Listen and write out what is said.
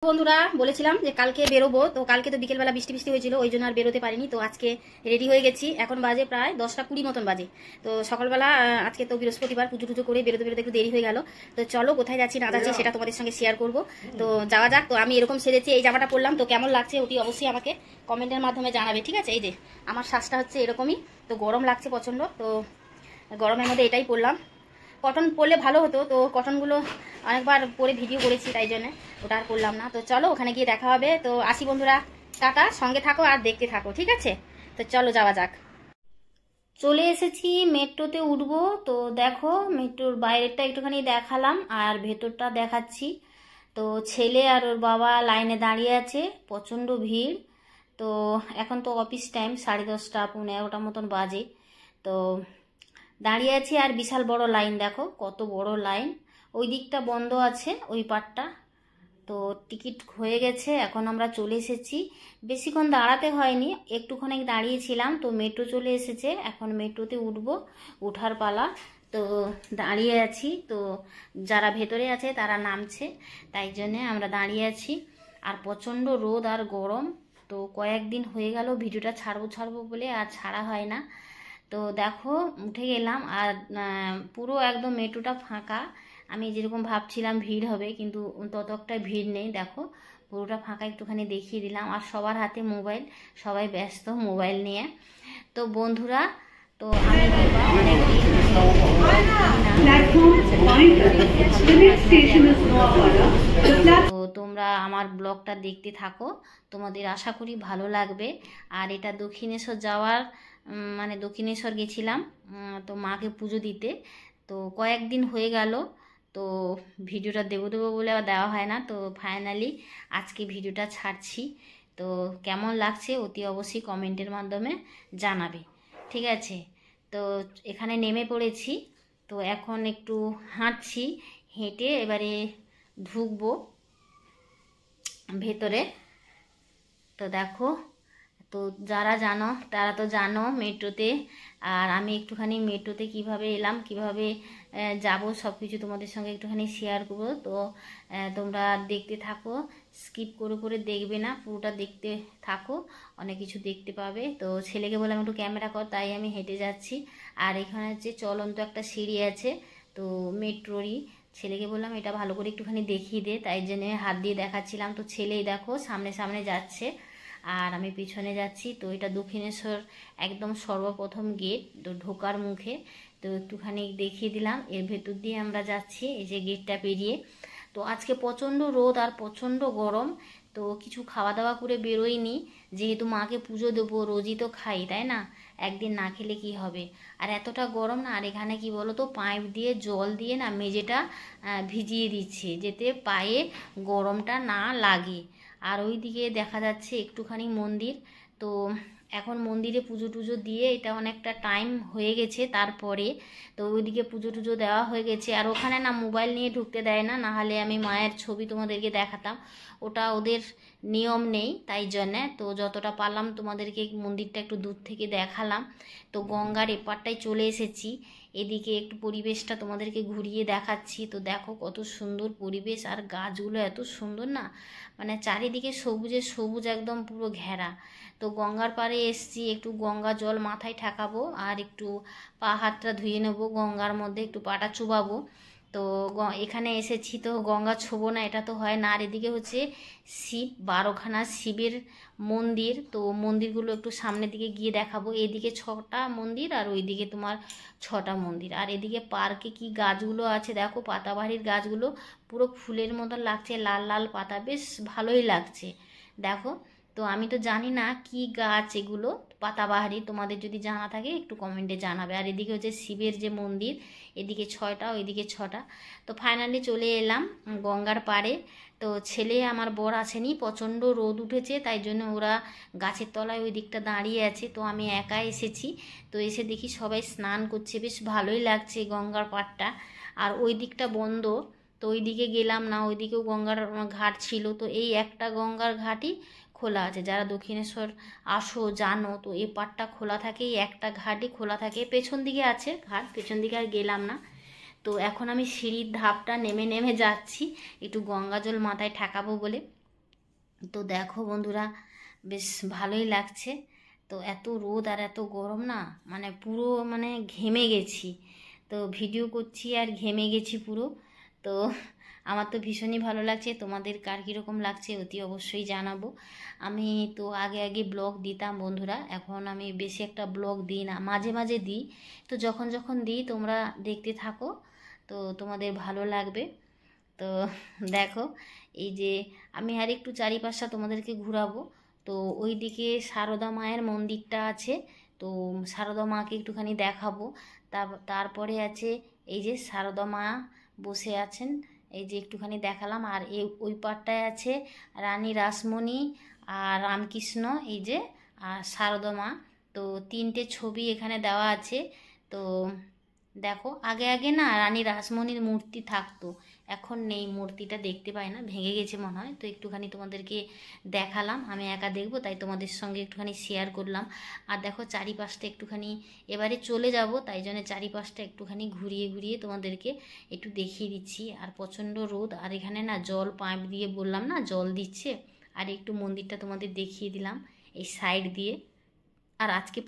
বন্ধুরা বলেছিলাম যে কালকে বেরোবো, তো কালকে তো বিকেলবেলা বৃষ্টি বৃষ্টি হয়েছিল, ওই জন্য আর বেরোতে পারিনি। তো আজকে রেডি হয়ে গেছি, এখন বাজে প্রায় 10টা 20 মতন বাজে। তো সকালবেলা আজকে তো বৃহস্পতিবার, পুজো টুজো করে বেরোতে বেরোতে একটু দেরি হয়ে গেল। তো চলো কোথায় যাচ্ছি না যাচ্ছি সেটা তোমাদের সঙ্গে শেয়ার করবো। তো যাওয়া যাক। তো আমি এরকম সেরেছি, এই জামাটা পরলাম, তো কেমন লাগছে ওটি অবশ্যই আমাকে কমেন্টের মাধ্যমে জানাবে, ঠিক আছে? এই যে আমার শ্বাসটা হচ্ছে এরকমই, তো গরম লাগছে প্রচন্ড, তো গরমের মধ্যে এটাই পরলাম। কটন পরলে ভালো হতো, তো কটনগুলো অনেকবার পরে ভিডিও করেছি, তাই জন্য ওটা আর করলাম না। তো চলো ওখানে গিয়ে দেখা হবে। তো আসি বন্ধুরা, টাটা, সঙ্গে থাকো আর দেখতে থাকো, ঠিক আছে? তো চলো যাওয়া যাক। চলে এসেছি, মেট্রোতে উঠবো। তো দেখো মেট্রোর বাইরেরটা একটুখানি দেখালাম আর ভেতরটা দেখাচ্ছি। তো ছেলে আর ওর বাবা লাইনে দাঁড়িয়ে আছে, প্রচণ্ড ভিড়। তো এখন তো অফিস টাইম 10:30 11টা মতন বাজে। তো দাঁড়িয়ে আছি আর বিশাল বড় লাইন, দেখো কত বড় লাইন। ওই দিকটা বন্ধ আছে, ওই পাটটা। তো টিকিট হয়ে গেছে, এখন আমরা চলে এসেছি। বেশিক্ষণ দাঁড়াতে হয়নি, একটুখানি দাঁড়িয়েছিলাম। তো মেট্রো চলে এসেছে, এখন মেট্রোতে উঠবো, উঠার পালা। তো দাঁড়িয়ে আছি, তো যারা ভেতরে আছে তারা নামছে, তাই জন্যে আমরা দাঁড়িয়ে আছি। আর প্রচণ্ড রোদ আর গরম। তো কয়েকদিন হয়ে গেল ভিডিওটা ছাড়বো বলে আর ছাড়া হয় না। তো দেখো উঠে গেলাম আর পুরো একদম মেট্রোটা ফাঁকা। আমি যেরকম ভাবছিলাম ভিড় হবে, কিন্তু ততটা ভিড় নেই। দেখো পুরোটা ফাঁকা, একটুখানি দেখিয়ে দিলাম। আর সবার হাতে মোবাইল, সবাই ব্যস্ত মোবাইল নিয়ে। তো বন্ধুরা, তো আমি তো তোমরা আমার ব্লগটা দেখতে থাকো, তোমাদের আশা করি ভালো লাগবে। আর এটা দক্ষিণেশ্বর যাওয়ার মানে দক্ষিণেশ্বর গেছিলাম তো মাকে পুজো দিতে। তো কয়েকদিন হয়ে গেল, তো ভিডিওটা দেবো বলে আবার দেওয়া হয় না। তো ফাইনালি আজকে ভিডিওটা ছাড়ছি। তো কেমন লাগছে অতি অবশ্যই কমেন্টের মাধ্যমে জানাবে, ঠিক আছে? তো এখানে নেমে পড়েছি, তো এখন একটু হাঁটছি, হেঁটে এবারে ঢুকবো ভেতরে। তো দেখো, তো যারা জানো তারা তো জানো মেট্রোতে। আর আমি একটুখানি মেট্রোতে কিভাবে এলাম, কিভাবে যাব, সব কিছু তোমাদের সঙ্গে একটুখানি শেয়ার করবো। তো তোমরা দেখতে থাকো, স্কিপ করে দেখবে না, পুরোটা দেখতে থাকো, অনেক কিছু দেখতে পাবে। তো ছেলেকে বললাম একটু ক্যামেরা কর, তাই আমি হেঁটে যাচ্ছি। আর এখানে হচ্ছে চলন্ত একটা সিঁড়ি আছে, তো মেট্রোরই। ছেলেকে বললাম এটা ভালো করে একটুখানি দেখিয়ে দে, তাই জন্য হাত দিয়ে দেখাচ্ছিলাম। তো ছেলেই দেখো সামনে সামনে যাচ্ছে আর আমি পিছনে যাচ্ছি। তো এটা দক্ষিণেশ্বর একদম সর্বপ্রথম গেট, তো ঢোকার মুখে। তো একটুখানি দেখিয়ে দিলাম, এর ভেতর দিয়ে আমরা যাচ্ছি, এই যে গেটটা পেরিয়ে। তো আজকে প্রচণ্ড রোদ আর প্রচণ্ড গরম, তো কিছু খাওয়া দাওয়া করে বেরোইনি, যেহেতু মাকে পুজো দেবো, রোজই তো খাই, তাই না? একদিন না খেলে কি হবে? আর এতটা গরম না, আর এখানে কি বলো তো, পাইপ দিয়ে জল দিয়ে না মেঝেটা ভিজিয়ে দিচ্ছে, যাতে পায়ে গরমটা না লাগে। আর ওই দিকে দেখা যাচ্ছে একটুখানি মন্দির। তো এখন মন্দিরে পুজো টুজো দিয়ে এটা অনেকটা টাইম হয়ে গেছে, তারপরে তো ওইদিকে পুজো টুজো দেওয়া হয়ে গেছে। আর ওখানে না মোবাইল নিয়ে ঢুকতে দেয় না, নাহলে আমি মায়ের ছবি তোমাদেরকে দেখাতাম, ওটা ওদের নিয়ম নেই, তাই জন্যে। তো যতটা পারলাম তোমাদেরকে মন্দিরটা একটু দূর থেকে দেখালাম। তো গঙ্গার এপারটায় চলে এসেছি, এদিকে একটু পরিবেশটা তোমাদেরকে ঘুরিয়ে দেখাচ্ছি। তো দেখো কত সুন্দর পরিবেশ, আর গাছগুলো এত সুন্দর না, মানে চারিদিকে সবুজে সবুজ, একদম পুরো ঘেরা। তো গঙ্গার পাড়ে এসছি, একটু গঙ্গা জল মাথায় ঠেকাবো আর একটু পা হাতটা ধুয়ে নেবো, গঙ্গার মধ্যে একটু পাটা চুবাবো। তো এখানে এসেছি, তো গঙ্গা ছোবো না, এটা তো হয় না। আর এদিকে হচ্ছে শিব, 12খানা শিবের মন্দির। তো মন্দিরগুলো একটু সামনের দিকে গিয়ে দেখাবো। এদিকে 6টা মন্দির আর ওইদিকে তোমার 6টা মন্দির। আর এদিকে পার্কে কি গাছগুলো আছে দেখো, পাতাবাহারির গাছগুলো পুরো ফুলের মতন লাগছে, লাল লাল পাতা, বেশ ভালোই লাগছে দেখো। তো আমি তো জানি না কি গাছ এগুলো, পাতাবাহারি, তোমাদের যদি জানা থাকে একটু কমেন্টে জানাবে। আর এদিকে হচ্ছে শিবের যে মন্দির, এদিকে 6টা, ওইদিকে 6টা। তো ফাইনালি চলে এলাম গঙ্গার পাড়ে। তো ছেলে আমার বর আসেনি, প্রচণ্ড রোদ উঠেছে, তাই জন্য ওরা গাছের তলায় ওই দিকটা দাঁড়িয়ে আছে। তো আমি একা এসেছি, তো এসে দেখি সবাই স্নান করছে, বেশ ভালোই লাগছে গঙ্গার পাড়টা। আর ওই দিকটা বন্ধ, তো ওই দিকে গেলাম না, ওইদিকেও গঙ্গার ঘাট ছিল। তো এই একটা গঙ্গার ঘাটই খোলা আছে, যারা দক্ষিণেশ্বর আসো জানো, তো এই পাটটা খোলা থাকে, এই একটা ঘাটই খোলা থাকে। পেছন দিকে আছে ঘাট, পেছন দিকে আর গেলাম না। তো এখন আমি সিঁড়ির ধাপটা নেমে নেমে যাচ্ছি, একটু গঙ্গা জল মাথায় ঠেকাবো বলে। তো দেখো বন্ধুরা, বেশ ভালোই লাগছে। তো এত রোদ আর এত গরম না, মানে পুরো মানে ঘেমে গেছি। তো ভিডিও করছি আর ঘেমে গেছি পুরো। তো আমার তো ভীষণই ভালো লাগছে, তোমাদের কার কীরকম লাগছে অতি অবশ্যই জানাবো। আমি তো আগে আগে ব্লগ দিতাম বন্ধুরা, এখন আমি বেশি একটা ব্লগ দিই না, মাঝে মাঝে দিই। তো যখন যখন দিই তোমরা দেখতে থাকো, তো তোমাদের ভালো লাগবে। তো দেখো, এই যে আমি আর একটু চারিপাশটা তোমাদেরকে ঘোরাবো। তো ওইদিকে সারদা মায়ের মন্দিরটা আছে, তো সারদা মাকে একটুখানি দেখাবো। তারপরে আছে এই যে সারদা মা বসে আছেন, এই যে একটুখানি দেখালাম। আর এই ওই পারটায় আছে রানী রাসমণি আর রামকৃষ্ণ, এই যে আর সারদা মা। তো তিনটে ছবি এখানে দেওয়া আছে। তো দেখো, আগে আগে না রানী রাসমণির মূর্তি থাকতো, এখন নেই, মূর্তিটা দেখতে পাই না, ভেঙে গেছে মনে হয়। তো একটুখানি তোমাদেরকে দেখালাম, আমি একা দেখবো তাই তোমাদের সঙ্গে একটুখানি শেয়ার করলাম। আর দেখো চারিপাশটা একটুখানি, এবারে চলে যাব তাই জন্য চারিপাশটা একটুখানি ঘুরিয়ে ঘুরিয়ে তোমাদেরকে একটু দেখিয়ে দিচ্ছি। আর প্রচণ্ড রোদ, আর এখানে না জল পাইপ দিয়ে, বললাম না জল দিচ্ছে। আর একটু মন্দিরটা তোমাদের দেখিয়ে দিলাম এই সাইড দিয়ে। আর আজকে